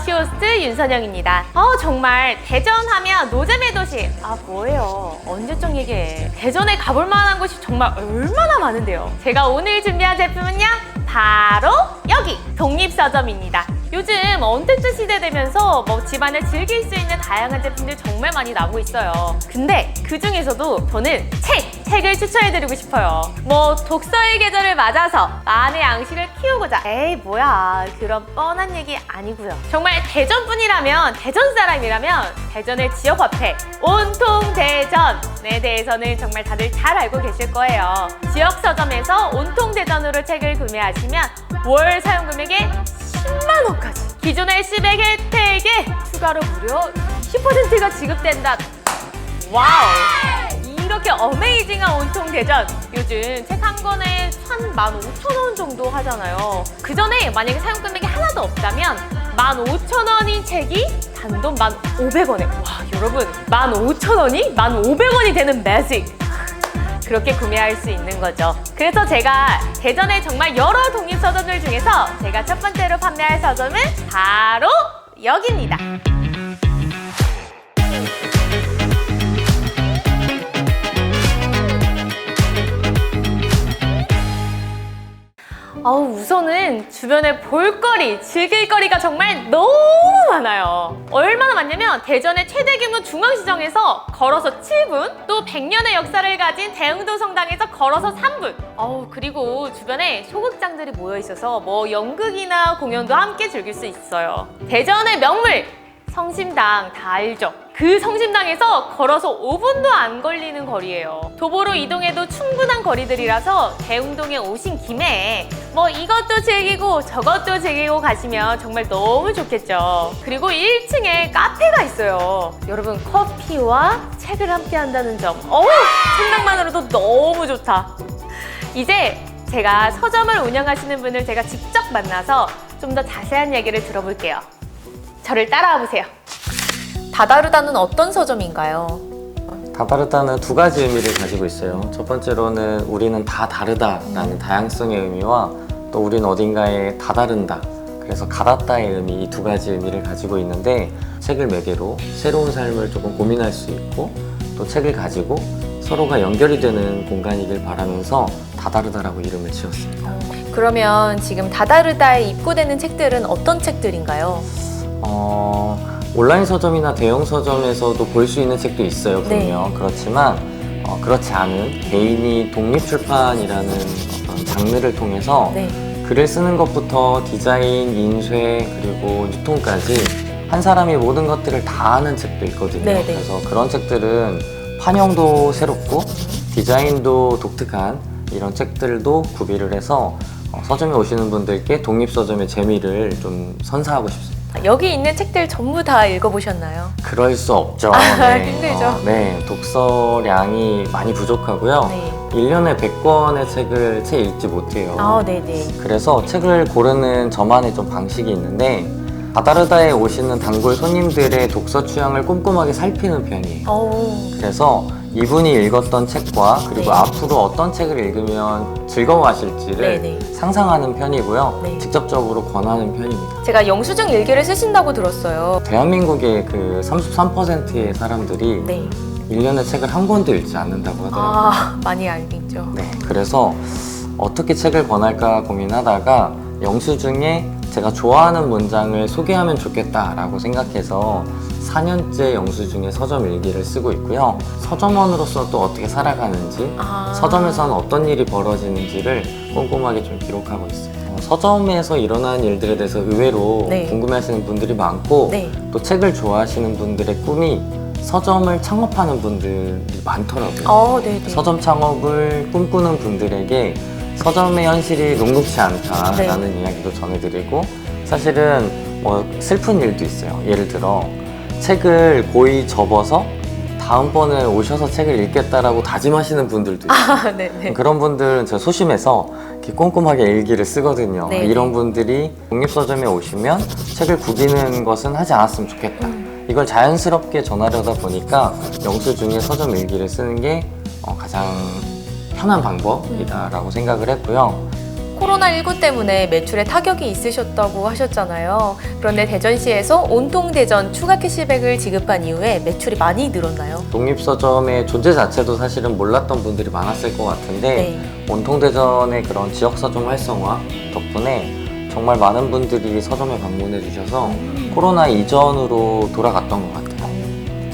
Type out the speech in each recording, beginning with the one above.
쇼호스트 윤선영입니다. 정말 대전하면 노잼의 도시. 뭐예요? 언제적 얘기해. 대전에 가볼 만한 곳이 정말 얼마나 많은데요. 제가 오늘 준비한 제품은요, 바로 여기 독립서점입니다. 요즘 언택트 시대 되면서 집안에 즐길 수 있는 다양한 제품들 정말 많이 나오고 있어요. 근데 그 중에서도 저는 책을 추천해드리고 싶어요. 독서의 계절을 맞아서 마음의 양식을 키우고자. 에이 뭐야, 그런 뻔한 얘기 아니고요. 정말 대전뿐이라면, 대전 사람이라면 대전의 지역 화폐 온통 대전에 대해서는 정말 다들 잘 알고 계실 거예요. 지역 서점에서 온통 대전으로 책을 구매하시면 월 사용 금액의 10만 원까지, 기존의 시백 혜택에 추가로 무려 10%가 지급된다. 와우! 이렇게 어메이징한 온통 대전. 요즘 책 한 권에 한 15,000원 정도 하잖아요. 그 전에 만약에 사용 금액이 하나도 없다면 15,000원인 책이 단돈 1,500원에. 와, 여러분, 15,000원이 1,500원이 되는 매직. 그렇게 구매할 수 있는 거죠. 그래서 제가 대전의 정말 여러 독립서점들 중에서 제가 첫 번째로 판매할 서점은 바로 여기입니다. 우선은 주변에 볼거리, 즐길거리가 정말 너무 많아요. 얼마나 많냐면 대전의 최대 규모 중앙시장에서 걸어서 7분, 또 100년의 역사를 가진 대흥동 성당에서 걸어서 3분. 그리고 주변에 소극장들이 모여 있어서 연극이나 공연도 함께 즐길 수 있어요. 대전의 명물! 성심당 다 알죠? 그 성심당에서 걸어서 5분도 안 걸리는 거리예요. 도보로 이동해도 충분한 거리들이라서 대흥동에 오신 김에 이것도 즐기고 저것도 즐기고 가시면 정말 너무 좋겠죠. 그리고 1층에 카페가 있어요. 여러분, 커피와 책을 함께 한다는 점. 생각만으로도 너무 좋다. 이제 제가 서점을 운영하시는 분을 제가 직접 만나서 좀 더 자세한 얘기를 들어볼게요. 저를 따라와 보세요. 다다르다는 어떤 서점인가요? 다다르다는 두 가지 의미를 가지고 있어요. 첫 번째로는 우리는 다 다르다라는 다양성의 의미와, 또 우리는 어딘가에 다다른다, 그래서 가닿다의 의미, 이 두 가지 의미를 가지고 있는데, 책을 매개로 새로운 삶을 조금 고민할 수 있고, 또 책을 가지고 서로가 연결이 되는 공간이길 바라면서 다다르다라고 이름을 지었습니다. 그러면 지금 다다르다에 입고되는 책들은 어떤 책들인가요? 온라인 서점이나 대형 서점에서도 볼 수 있는 책도 있어요, 분명. 그렇지만 그렇지 않은 개인이 독립출판이라는 어떤 장르를 통해서 글을 쓰는 것부터 디자인, 인쇄, 그리고 유통까지 한 사람이 모든 것들을 다 하는 책도 있거든요. 그래서 그런 책들은 판형도 새롭고 디자인도 독특한 이런 책들도 구비를 해서 서점에 오시는 분들께 독립서점의 재미를 좀 선사하고 싶습니다. 여기 있는 책들 전부 다 읽어보셨나요? 그럴 수 없죠. 힘들죠. 독서량이 많이 부족하고요. 1년에 100권의 책을 채 읽지 못해요. 그래서 책을 고르는 저만의 좀 방식이 있는데, 다다르다에 오시는 단골 손님들의 독서 취향을 꼼꼼하게 살피는 편이에요. 그래서 이분이 읽었던 책과 그리고 앞으로 어떤 책을 읽으면 즐거워하실지를 상상하는 편이고요. 직접적으로 권하는 편입니다. 제가 영수증 일기를 쓰신다고 들었어요. 대한민국의 그 33%의 사람들이 1년에 책을 한 권도 읽지 않는다고 하더라고요. 많이 알겠죠. 그래서 어떻게 책을 권할까 고민하다가 영수증에 제가 좋아하는 문장을 소개하면 좋겠다라고 생각해서 4년째 영수증에 서점 일기를 쓰고 있고요. 서점원으로서 또 어떻게 살아가는지, 서점에서는 어떤 일이 벌어지는지를 꼼꼼하게 좀 기록하고 있어요. 서점에서 일어나는 일들에 대해서 의외로 궁금해하시는 분들이 많고, 또 책을 좋아하시는 분들의 꿈이 서점을 창업하는 분들이 많더라고요. 서점 창업을 꿈꾸는 분들에게 서점의 현실이 녹록지 않다라는 이야기도 전해드리고, 사실은 슬픈 일도 있어요. 예를 들어 책을 고이 접어서 다음번에 오셔서 책을 읽겠다라고 다짐하시는 분들도 있어요. 그런 분들은 제가 소심해서 이렇게 꼼꼼하게 일기를 쓰거든요. 이런 분들이 독립서점에 오시면 책을 구기는 것은 하지 않았으면 좋겠다. 이걸 자연스럽게 전하려다 보니까 영수증에 서점 일기를 쓰는 게 가장 편한 방법이다라고 생각을 했고요. 코로나19 때문에 매출에 타격이 있으셨다고 하셨잖아요. 그런데 대전시에서 온통 대전 추가 캐시백을 지급한 이후에 매출이 많이 늘었나요? 독립서점의 존재 자체도 사실은 몰랐던 분들이 많았을 것 같은데 네. 온통대전의 그런 지역서점 활성화 덕분에 정말 많은 분들이 서점에 방문해 주셔서 코로나 이전으로 돌아갔던 것 같아요.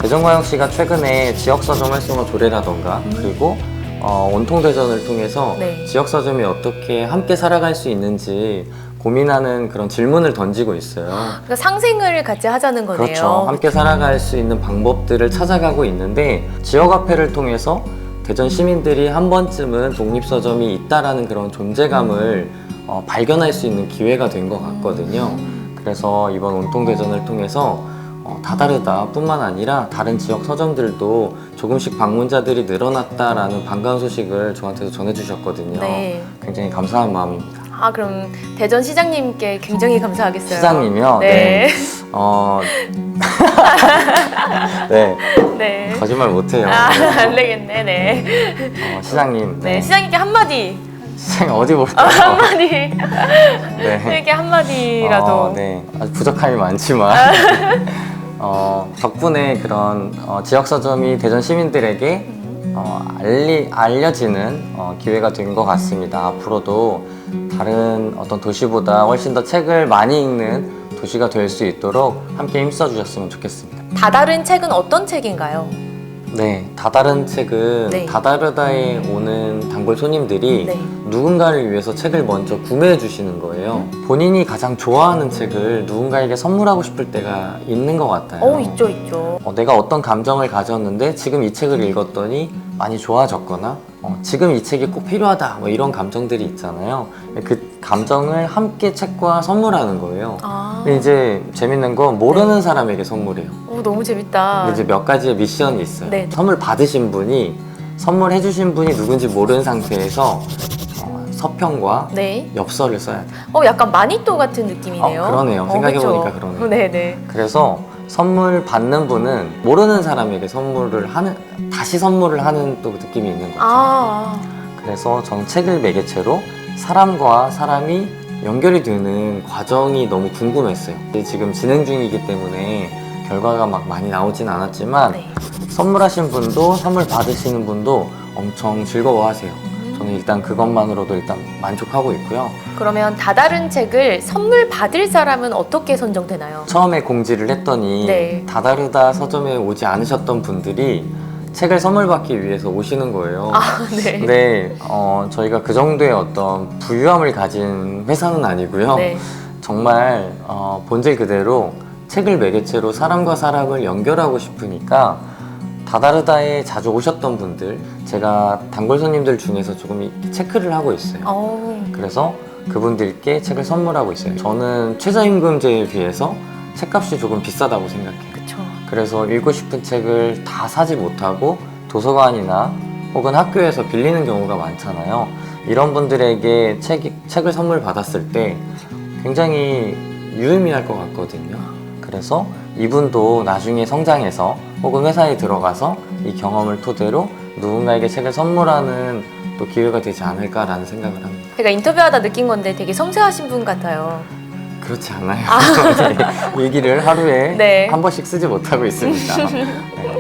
대전광역시가 최근에 지역서점 활성화 조례라던가 그리고 온통대전을 통해서 네. 지역서점이 어떻게 함께 살아갈 수 있는지 고민하는 그런 질문을 던지고 있어요. 그러니까 상생을 같이 하자는 거네요. 그렇죠. 함께 살아갈 수 있는 방법들을 찾아가고 있는데 지역화폐를 통해서 대전 시민들이 한 번쯤은 독립서점이 있다라는 그런 존재감을 발견할 수 있는 기회가 된 것 같거든요. 그래서 이번 온통대전을 통해서 다다르다 뿐만 아니라 다른 지역 서점들도 조금씩 방문자들이 늘어났다라는 반가운 소식을 저한테도 전해주셨거든요. 네. 굉장히 감사한 마음입니다. 그럼 대전시장님께 굉장히 감사하겠어요. 시장님이요? 네. 네. 네. 거짓말 못해요. 안 되겠네. 네. 시장님. 네. 시장님께 한마디. 시장님 어디 볼까요? 한마디. 네. 이렇게 한마디라도. 네. 아주 부족함이 많지만 덕분에 그런 지역 서점이 대전 시민들에게 알려지는 기회가 된 것 같습니다. 앞으로도 다른 어떤 도시보다 훨씬 더 책을 많이 읽는 도시가 될 수 있도록 함께 힘써 주셨으면 좋겠습니다. 다다른 책은 어떤 책인가요? 네, 다다른 책은 네. 다다르다에 오는 단골 손님들이 네. 누군가를 위해서 책을 먼저 구매해 주시는 거예요. 본인이 가장 좋아하는 책을 누군가에게 선물하고 싶을 때가 있는 것 같아요. 있죠, 있죠. 내가 어떤 감정을 가졌는데 지금 이 책을 읽었더니 많이 좋아졌거나 지금 이 책이 꼭 필요하다 뭐 이런 감정들이 있잖아요. 그 감정을 함께 책과 선물하는 거예요. 근데 이제 재밌는 건 모르는 사람에게 선물해요. 너무 재밌다. 근데 이제 몇 가지의 미션이 있어요. 네. 선물 받으신 분이 선물해 주신 분이 누군지 모르는 상태에서 서평과 네. 엽서를 써야 돼요. 약간 마니또 같은 느낌이네요. 그러네요. 생각해보니까 그쵸? 그러네요. 네네. 그래서 선물 받는 분은 모르는 사람에게 다시 선물을 하는 또 느낌이 있는 거죠. 그래서 저는 책을 매개체로 사람과 사람이 연결이 되는 과정이 너무 궁금했어요. 지금 진행 중이기 때문에 결과가 막 많이 나오진 않았지만 네. 선물하신 분도 선물 받으시는 분도 엄청 즐거워하세요. 저는 일단 그것만으로도 일단 만족하고 있고요. 그러면 다다른 책을 선물 받을 사람은 어떻게 선정되나요? 처음에 공지를 했더니 네. 다다르다 서점에 오지 않으셨던 분들이 책을 선물 받기 위해서 오시는 거예요. 네. 근데 저희가 그 정도의 어떤 부유함을 가진 회사는 아니고요. 네. 정말 본질 그대로 책을 매개체로 사람과 사람을 연결하고 싶으니까 다다르다에 자주 오셨던 분들, 제가 단골 손님들 중에서 조금 체크를 하고 있어요. 그래서 그분들께 책을 선물하고 있어요. 저는 최저임금제에 비해서 책값이 조금 비싸다고 생각해요. 그쵸. 그래서 읽고 싶은 책을 다 사지 못하고 도서관이나 혹은 학교에서 빌리는 경우가 많잖아요. 이런 분들에게 책을 선물 받았을 때 굉장히 유의미할 것 같거든요. 그래서 이분도 나중에 성장해서 혹은 회사에 들어가서 이 경험을 토대로 누군가에게 책을 선물하는 또 기회가 되지 않을까라는 생각을 합니다. 제가 인터뷰하다 느낀 건데 되게 섬세하신 분 같아요. 그렇지 않아요. 일기를 하루에 네. 한 번씩 쓰지 못하고 있습니다.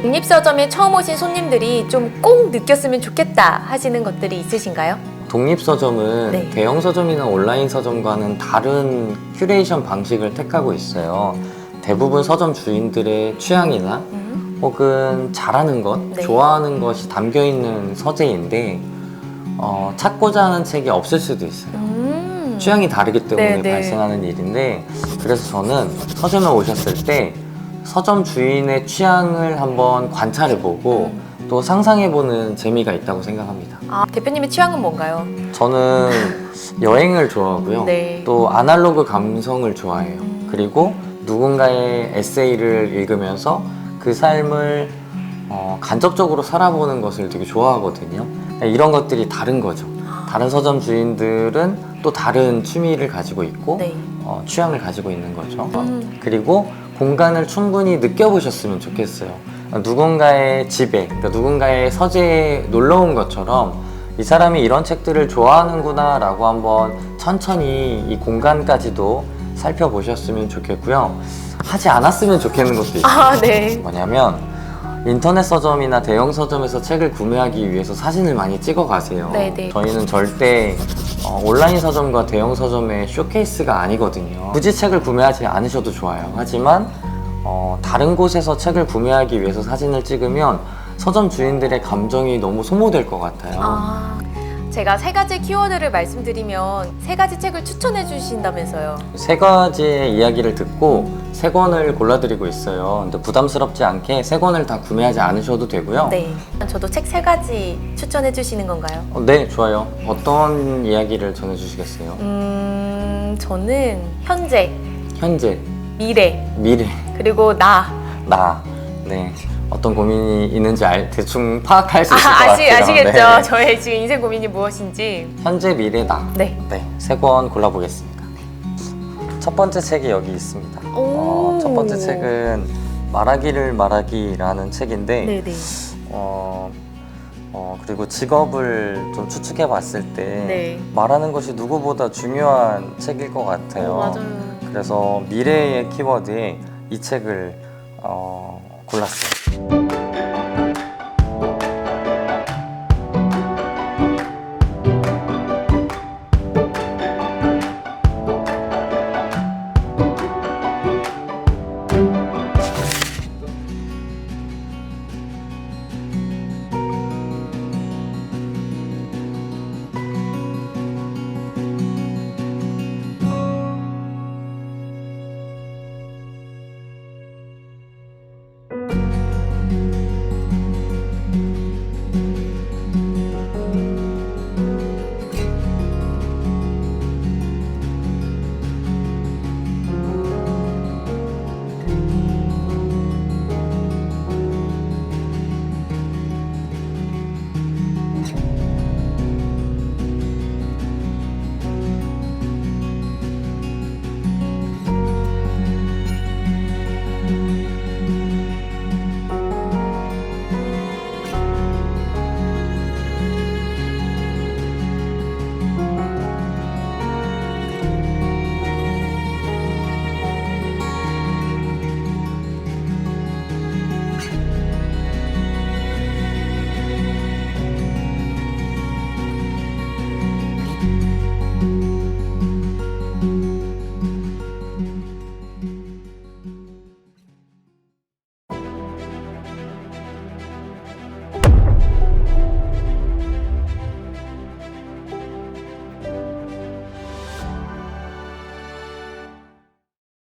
독립서점에 처음 오신 손님들이 좀 꼭 느꼈으면 좋겠다 하시는 것들이 있으신가요? 독립서점은 네. 대형 서점이나 온라인 서점과는 다른 큐레이션 방식을 택하고 있어요. 대부분 서점 주인들의 취향이나 혹은 잘하는 것, 네. 좋아하는 것이 담겨 있는 서재인데 찾고자 하는 책이 없을 수도 있어요. 취향이 다르기 때문에 네, 네. 발생하는 일인데 그래서 저는 서점에 오셨을 때 서점 주인의 취향을 한번 관찰해보고 또 상상해보는 재미가 있다고 생각합니다. 대표님의 취향은 뭔가요? 저는 여행을 좋아하고요. 네. 또 아날로그 감성을 좋아해요. 그리고 누군가의 에세이를 읽으면서 그 삶을 간접적으로 살아보는 것을 되게 좋아하거든요. 이런 것들이 다른 거죠. 다른 서점 주인들은 또 다른 취미를 가지고 있고 네. 취향을 가지고 있는 거죠. 그리고 공간을 충분히 느껴보셨으면 좋겠어요. 누군가의 집에, 그러니까 누군가의 서재에 놀러 온 것처럼 이 사람이 이런 책들을 좋아하는구나 라고 한번 천천히 이 공간까지도 살펴보셨으면 좋겠고요. 하지 않았으면 좋겠는 것도 있어요. 아, 네. 뭐냐면 인터넷 서점이나 대형 서점에서 책을 구매하기 위해서 사진을 많이 찍어 가세요. 네네. 저희는 절대 온라인 서점과 대형 서점의 쇼케이스가 아니거든요. 굳이 책을 구매하지 않으셔도 좋아요. 하지만 다른 곳에서 책을 구매하기 위해서 사진을 찍으면 서점 주인들의 감정이 너무 소모될 것 같아요. 아, 제가 3가지 키워드를 말씀드리면 3가지 책을 추천해 주신다면서요. 3가지의 이야기를 듣고 3권을 골라드리고 있어요. 근데 부담스럽지 않게 3권을 다 구매하지 않으셔도 되고요. 네. 저도 책 3가지 추천해 주시는 건가요? 네, 좋아요. 어떤 이야기를 전해주시겠어요? 저는 현재, 현재, 미래, 미래, 그리고 나. 네. 어떤 고민이 있는지 대충 파악할 수 있을 것 같아요. 아시겠죠? 네. 저의 지금 인생 고민이 무엇인지. 현재, 미래, 나. 네. 네, 3권 골라보겠습니다. 첫 번째 책이 여기 있습니다. 오. 첫 번째 책은 말하기를 말하기라는 책인데 네네. 그리고 직업을 좀 추측해 봤을 때 네. 말하는 것이 누구보다 중요한 책일 것 같아요. 맞아요. 그래서 미래의 키워드에 이 책을 골랐어요.